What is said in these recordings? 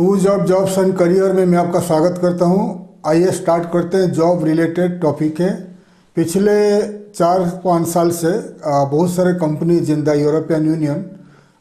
Jobs and career में मैं आपका स्वागत करता हूं। आइए स्टार्ट करते हैं। जॉब रिलेटेड टॉपिक है। पिछले 4-5 साल से बहुत सारे companies in the European union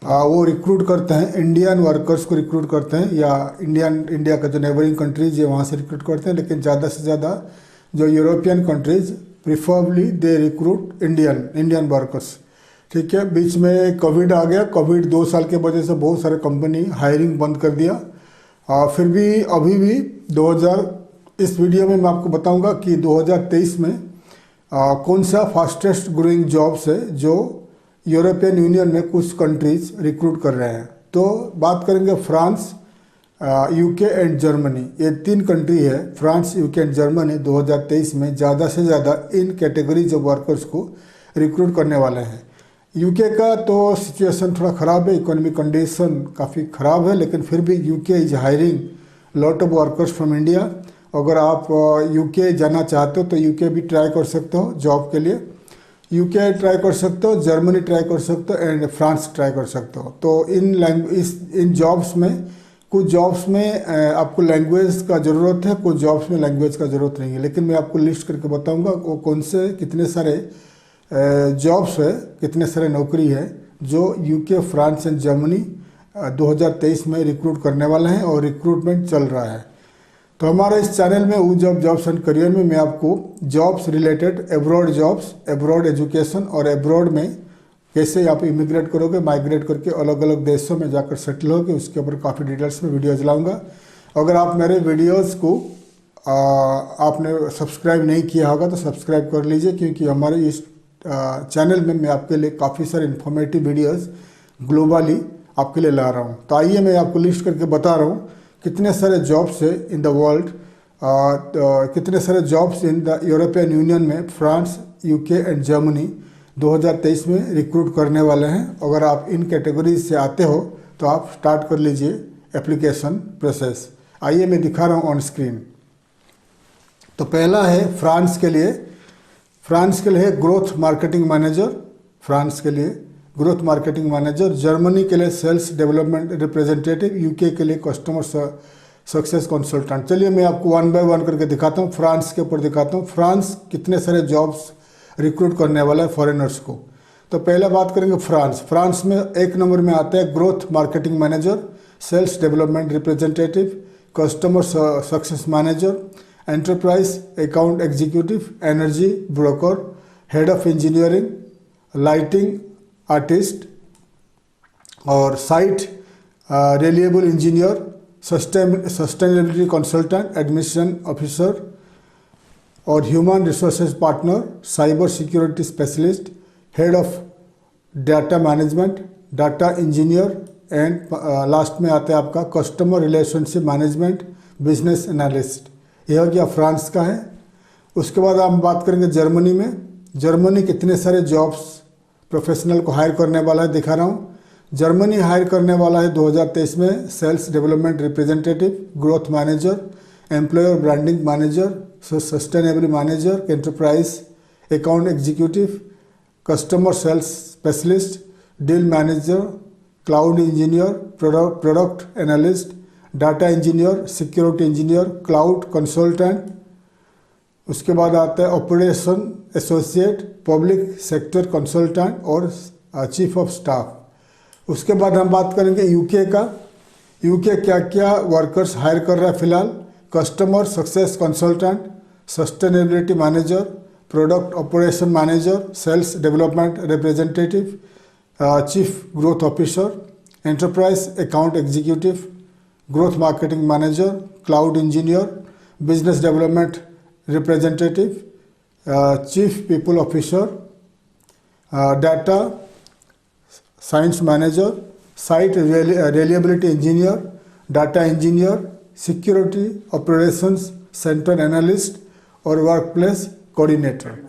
वो रिक्रूट करते हैं, इंडियन वर्कर्स को रिक्रूट करते हैं, या इंडिया का जो नेबरिंग कंट्रीज है वहाँ से रिक्रूट करते हैं। लेकिन ज़्यादा से ज़्यादा जो यूरोपियन कंट्रीज प्रिफरेबली दे रिक्रूट इंडियन वर्कर्स। ठीक है, बीच में कोविड आ गया। कोविड 2 साल के वजह से बहुत सारे कंपनी हायरिंग बंद कर दिया। फिर भी अभी भी 2000 इस वीडियो में मैं आपको बताऊंगा कि 2023 में कौन सा फास्टेस्ट ग्रोइंग जॉब्स है जो यूरोपियन यूनियन में कुछ कंट्रीज रिक्रूट कर रहे हैं। तो बात करेंगे फ्रांस, यूके एंड जर्मनी। ये 3 कंट्री है, फ्रांस, यूके एंड जर्मनी 2023 में ज़्यादा से ज़्यादा इन कैटेगरीज ऑफ वर्कर्स को रिक्रूट करने वाले हैं। यूके का तो सिचुएशन थोड़ा ख़राब है, इकोनॉमिक कंडीशन काफ़ी ख़राब है, लेकिन फिर भी UK is hiring lot of workers from India. अगर आप यूके जाना चाहते हो तो यूके भी ट्राई कर सकते हो जॉब के लिए। यूके ट्राई कर सकते हो, जर्मनी ट्राई कर सकते हो एंड फ्रांस ट्राई कर सकते हो। तो इन जॉब्स में कुछ जॉब्स में आपको लैंग्वेज का ज़रूरत है, कुछ जॉब्स में लैंग्वेज का ज़रूरत नहीं है। लेकिन मैं आपको लिस्ट करके बताऊँगा वो कौन से कितने सारे जॉब्स है, कितने सारे नौकरी है जो यूके, फ्रांस एंड जर्मनी 2023 में रिक्रूट करने वाले हैं और रिक्रूटमेंट चल रहा है। तो हमारे इस चैनल में जॉब्स एंड करियर में मैं आपको jobs related abroad jobs, abroad education और एब्रॉड में कैसे आप इमिग्रेट करोगे, माइग्रेट करके अलग अलग देशों में जाकर सेटल होगे, उसके ऊपर काफ़ी डिटेल्स में वीडियोज़ लाऊंगा। अगर आप मेरे वीडियोज़ को आपने सब्सक्राइब नहीं किया होगा तो सब्सक्राइब कर लीजिए, क्योंकि हमारे इस चैनल में मैं आपके लिए काफ़ी सारे इन्फॉर्मेटिव वीडियोस ग्लोबली आपके लिए ला रहा हूँ। तो आइए मैं आपको लिस्ट करके बता रहा हूँ कितने सारे जॉब्स है इन द वर्ल्ड, कितने सारे jobs in the European union में फ्रांस, यूके एंड जर्मनी 2023 में रिक्रूट करने वाले हैं। अगर आप इन कैटेगरीज से आते हो तो आप स्टार्ट कर लीजिए एप्लीकेशन प्रोसेस। आइए मैं दिखा रहा हूँ ऑन स्क्रीन। तो पहला है फ्रांस के लिए है ग्रोथ मार्केटिंग मैनेजर, फ्रांस के लिए ग्रोथ मार्केटिंग मैनेजर। जर्मनी के लिए सेल्स डेवलपमेंट रिप्रेजेंटेटिव, यूके के लिए कस्टमर सक्सेस कंसल्टेंट। चलिए मैं आपको 1 बाय 1 करके दिखाता हूँ। फ्रांस के ऊपर दिखाता हूँ फ्रांस कितने सारे जॉब्स रिक्रूट करने वाला है फॉरेनर्स को। तो पहला बात करेंगे फ्रांस में 1 नंबर में आता है growth marketing manager, sales development representative, customer success manager, enterprise account executive, energy broker, head of engineering, lighting artist और site reliable engineer, sustainability consultant, admission officer और human resources partner, cyber security specialist, head of data management, data engineer and last में आता है आपका customer relationship management, business analyst. यह हो गया France का है। उसके बाद हम बात करेंगे जर्मनी में। जर्मनी कितने सारे जॉब्स प्रोफेशनल को हायर करने वाला है दिखा रहा हूँ। जर्मनी हायर करने वाला है 2023 में sales development representative, growth manager, employer branding manager, sustainability manager, enterprise account executive, customer sales specialist, deal manager, cloud engineer, product analyst, data engineer, security engineer, cloud consultant. उसके बाद आता है operation associate, public sector consultant और chief of staff. उसके बाद हम बात करेंगे यूके का। यूके क्या क्या वर्कर्स हायर कर रहा है फिलहाल। Customer success consultant, sustainability manager, product operation manager, sales development representative, chief growth officer, enterprise account executive, growth marketing manager, cloud engineer, business development representative, chief people officer, data science manager, site reliability engineer, data engineer, security operations center analyst और workplace coordinator.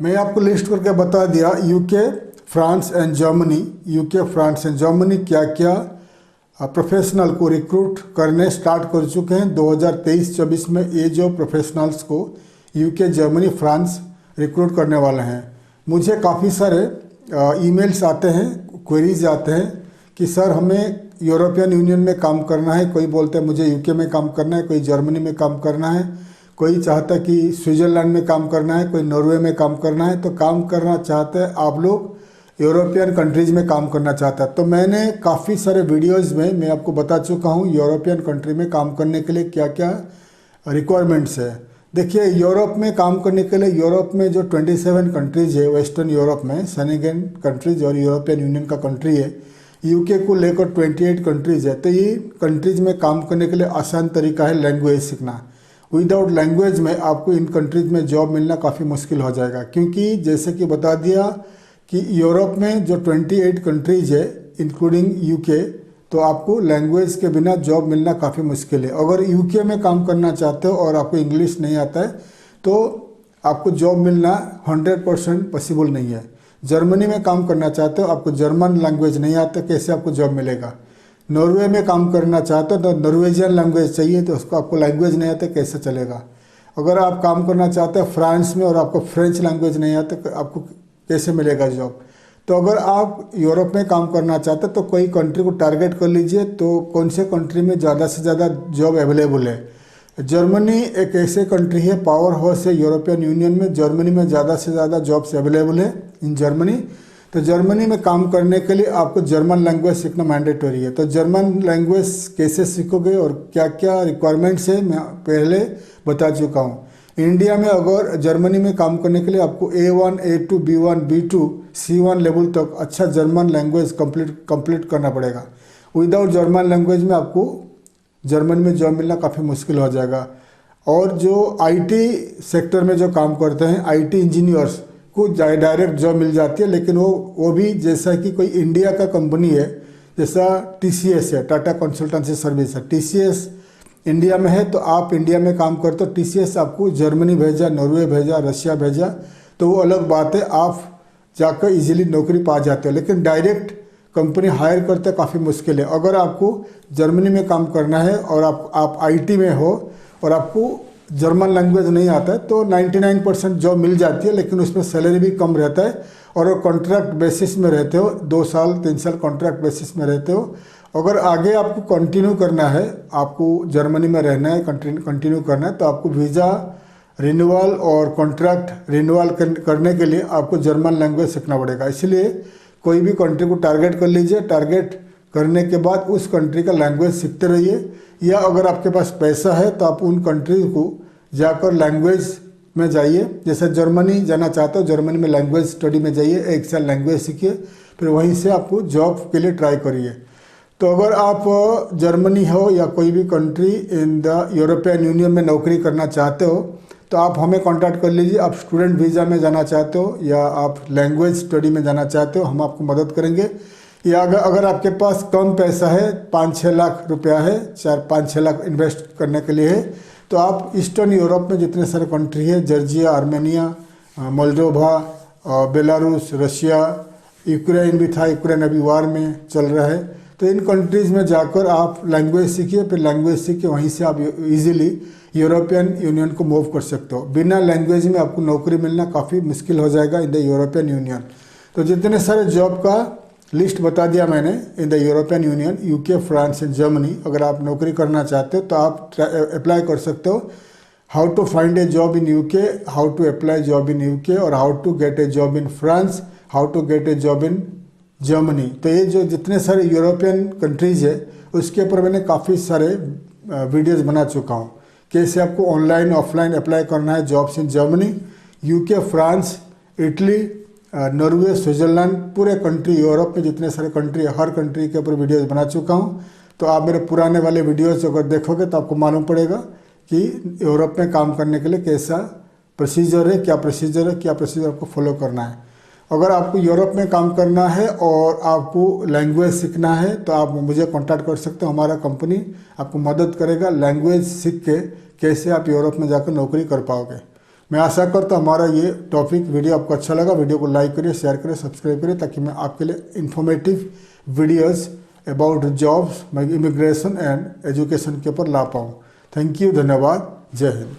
मैं आपको list करके बता दिया UK, France and Germany, UK, France and Germany क्या क्या professional को recruit करने स्टार्ट कर चुके हैं 2023-24 में। ये जो प्रोफेशनल्स को यूके, जर्मनी, फ्रांस रिक्रूट करने वाले हैं। मुझे काफ़ी सारे ईमेल्स आते हैं, क्वेरीज आते हैं कि सर हमें यूरोपियन यूनियन में काम करना है। कोई बोलते हैं मुझे यूके में काम करना है, कोई जर्मनी में काम करना है, कोई चाहता है कि स्विट्ज़रलैंड में काम करना है, कोई नॉर्वे में काम करना है। तो काम करना चाहते हैं आप लोग यूरोपियन कंट्रीज़ में काम करना चाहता है। तो मैंने काफ़ी सारे वीडियोज़ में मैं आपको बता चुका हूँ यूरोपियन कंट्री में काम करने के लिए क्या क्या रिक्वायरमेंट्स है। देखिए, यूरोप में काम करने के लिए यूरोप में जो 27 कंट्रीज़ है वेस्टर्न यूरोप में, सेनेगन कंट्रीज और यूरोपियन यूनियन का कंट्री है, यूके को लेकर 28 कंट्रीज़ है। तो ये कंट्रीज़ में काम करने के लिए आसान तरीका है लैंग्वेज सीखना। विदाउट लैंग्वेज में आपको इन कंट्रीज़ में जॉब मिलना काफ़ी मुश्किल हो जाएगा, क्योंकि जैसे कि बता दिया कि यूरोप में जो 28 कंट्रीज़ है इंक्लूडिंग यूके, तो आपको लैंग्वेज के बिना जॉब मिलना काफ़ी मुश्किल है। अगर यूके में काम करना चाहते हो और आपको इंग्लिश नहीं आता है तो आपको जॉब मिलना 100% पॉसिबल नहीं है। जर्मनी में काम करना चाहते हो, आपको जर्मन लैंग्वेज नहीं आता, कैसे आपको जॉब मिलेगा। नॉर्वे में काम करना चाहते हो तो नॉर्वेजियन लैंग्वेज चाहिए, तो उसको आपको लैंग्वेज नहीं आता, कैसे चलेगा। अगर आप काम करना चाहते हो फ्रांस में और आपको फ्रेंच लैंग्वेज नहीं आता, तो आपको कैसे मिलेगा जॉब। तो अगर आप यूरोप में काम करना चाहते हैं तो कोई कंट्री को टारगेट कर लीजिए, तो कौन से कंट्री में ज़्यादा से ज़्यादा जॉब अवेलेबल है। जर्मनी एक ऐसे कंट्री है, पावर हाउस है यूरोपियन यूनियन में। जर्मनी में ज़्यादा से ज़्यादा जॉब्स अवेलेबल है इन जर्मनी। तो जर्मनी में काम करने के लिए आपको जर्मन लैंग्वेज सीखना मैंडेटरी है। तो जर्मन लैंग्वेज कैसे सीखोगे और क्या क्या रिक्वायरमेंट्स है मैं पहले बता चुका हूँ। इंडिया में अगर जर्मनी में काम करने के लिए आपको A1, A2, B1, B2, C1 level तक अच्छा जर्मन लैंग्वेज कंप्लीट करना पड़ेगा। विदाउट जर्मन लैंग्वेज में आपको जर्मनी में जॉब मिलना काफ़ी मुश्किल हो जाएगा। और जो आईटी सेक्टर में जो काम करते हैं, आईटी इंजीनियर्स को डायरेक्ट जॉब मिल जाती है, लेकिन वो भी जैसा कि कोई इंडिया का कंपनी है, जैसा TCS है, टाटा कंसल्टेंसी सर्विस है, TCS इंडिया में है, तो आप इंडिया में काम करते हो, TCS आपको जर्मनी भेजा, नॉर्वे भेजा, रशिया भेजा, तो वो अलग बात है, आप जाकर इजीली नौकरी पा जाते हो। लेकिन डायरेक्ट कंपनी हायर करते काफ़ी मुश्किल है। अगर आपको जर्मनी में काम करना है और आप आईटी में हो और आपको जर्मन लैंग्वेज नहीं आता है, तो 99% जॉब मिल जाती है, लेकिन उसमें सैलरी भी कम रहता है और कॉन्ट्रैक्ट बेसिस में रहते हो, 2 साल 3 साल कॉन्ट्रैक्ट बेसिस में रहते हो। अगर आगे आपको कंटिन्यू करना है, आपको जर्मनी में रहना है, कंटिन्यू करना है, तो आपको वीज़ा रिन्यूअल और कॉन्ट्रैक्ट रिन्यूअल करने के लिए आपको जर्मन लैंग्वेज सीखना पड़ेगा। इसलिए कोई भी कंट्री को टारगेट कर लीजिए, टारगेट करने के बाद उस कंट्री का लैंग्वेज सीखते रहिए, या अगर आपके पास पैसा है तो आप उन कंट्रीज को जाकर लैंग्वेज में जाइए। जैसे जर्मनी जाना चाहते हो, जर्मनी में लैंग्वेज स्टडी में जाइए, 1 साल लैंग्वेज सीखिए, फिर वहीं से आपको जॉब के लिए ट्राई करिए। तो अगर आप जर्मनी हो या कोई भी country in the European union में नौकरी करना चाहते हो, तो आप हमें कांटेक्ट कर लीजिए। आप स्टूडेंट वीज़ा में जाना चाहते हो या आप लैंग्वेज स्टडी में जाना चाहते हो, हम आपको मदद करेंगे। या अगर आपके पास कम पैसा है, 5-6 लाख रुपया है, 4-5-6 लाख इन्वेस्ट करने के लिए है, तो आप ईस्टर्न यूरोप में जितने सारे कंट्री है, Georgia, Armenia, Moldova, Belarus, Russia, Ukraine भी था, यूक्रेन अभी वार में चल रहा है, तो इन कंट्रीज़ में जाकर आप लैंग्वेज सीखिए। फिर लैंग्वेज सीख के वहीं से आप इजीली यूरोपियन यूनियन को मूव कर सकते हो। बिना लैंग्वेज में आपको नौकरी मिलना काफ़ी मुश्किल हो जाएगा इन द यूरोपियन यूनियन। तो जितने सारे जॉब का लिस्ट बता दिया मैंने in the European union, UK, France and Germany, अगर आप नौकरी करना चाहते हो तो आप अप्लाई कर सकते हो। How to find a job in UK, how to apply job in UK, और how to get a job in France, how to get a job in Germany. तो ये जो जितने सारे यूरोपियन कंट्रीज़ है उसके ऊपर मैंने काफ़ी सारे वीडियोज़ बना चुका हूँ, कैसे आपको ऑनलाइन ऑफलाइन अप्लाई करना है jobs in Germany, UK, France, Italy, Norway, Switzerland, पूरे कंट्री यूरोप में जितने सारे कंट्री है, हर कंट्री के ऊपर वीडियोज़ बना चुका हूँ। तो आप मेरे पुराने वाले वीडियोज़ अगर देखोगे तो आपको मालूम पड़ेगा कि यूरोप में काम करने के लिए कैसा प्रोसीजर है, क्या प्रोसीजर है, क्या प्रोसीजर आपको फॉलो करना है। अगर आपको यूरोप में काम करना है और आपको लैंग्वेज सीखना है तो आप मुझे कांटेक्ट कर सकते हो। हमारा कंपनी आपको मदद करेगा लैंग्वेज सीख के कैसे आप यूरोप में जाकर नौकरी कर पाओगे। मैं आशा करता हूँ हमारा ये टॉपिक वीडियो आपको अच्छा लगा। वीडियो को लाइक करिए, शेयर करिए, सब्सक्राइब करिए, ताकि मैं आपके लिए informative videos about jobs, immigration and education के ऊपर ला पाऊँ। थैंक यू, धन्यवाद, जय हिंद।